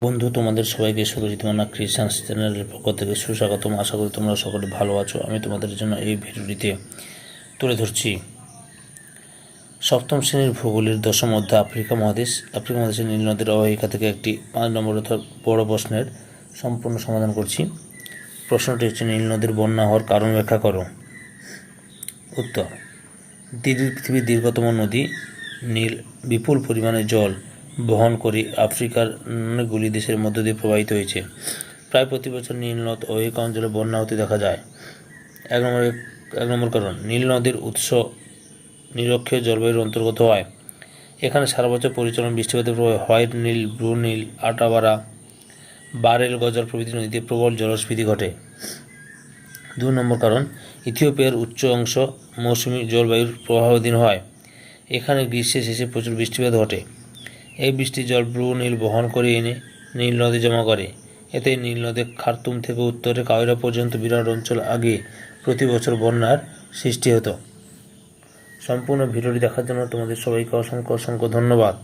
বন্ধু, তোমাদের সবাইকে সুরজিৎ মান্না ক্রিয়েশনস চ্যানেলের পক্ষ থেকে সুস্বাগতম। আশা করি তোমরা সকলে ভালো আছো। আমি তোমাদের জন্য এই ভিডিওটিতে তুলে ধরছি সপ্তম শ্রেণীর ভূগোলের দশম অধ্যায় আফ্রিকা মহাদেশ। আফ্রিকা মহাদেশের নীল নদের অববাহিকা থেকে একটি 5 নম্বর অর্থাৎ বড় প্রশ্নের সম্পূর্ণ সমাধান করছি। প্রশ্নটি হচ্ছে, নীল নদীর বন্যা হওয়ার কারণ ব্যাখ্যা করো। উত্তর: পৃথিবীর দীর্ঘতম নদী নীল বিপুল পরিমাণে জল বহন করে আফ্রিকার অনেকগুলি দেশের মধ্য দিয়ে প্রবাহিত হয়েছে। প্রায় প্রতি বছর নীল নদ ও এই অঞ্চলে বন্যা হতে দেখা যায়। এক নম্বর কারণ, নীল নদীর উৎস নিরক্ষীয় জলবায়ুর অন্তর্গত হয়। এখানে সারা বছর পরিচালন বৃষ্টিপাতের প্রভাবে হোয়াইট নীল, ব্লু নীল, আটাবারা, বারেল, গজল প্রভৃতি নদীতে প্রবল জলস্ফীতি ঘটে। 2 নম্বর কারণ, ইথিওপিয়ার উচ্চ অংশ মৌসুমী জলবায়ুর প্রভাবাধীন হয়। এখানে গ্রীষ্মের শেষে প্রচুর বৃষ্টিপাত ঘটে। এই বৃষ্টির জল ব্লু নীল বহন করে এনে নীল নদে জমা করে। এতে নীল নদে খার্তুম থেকে উত্তরে কায়রো পর্যন্ত বিরাট অঞ্চল আগে প্রতি বছর বন্যার সৃষ্টি হতো। সম্পূর্ণ ভিডিওটি দেখার জন্য তোমাদের সবাইকে অসংখ্য ধন্যবাদ।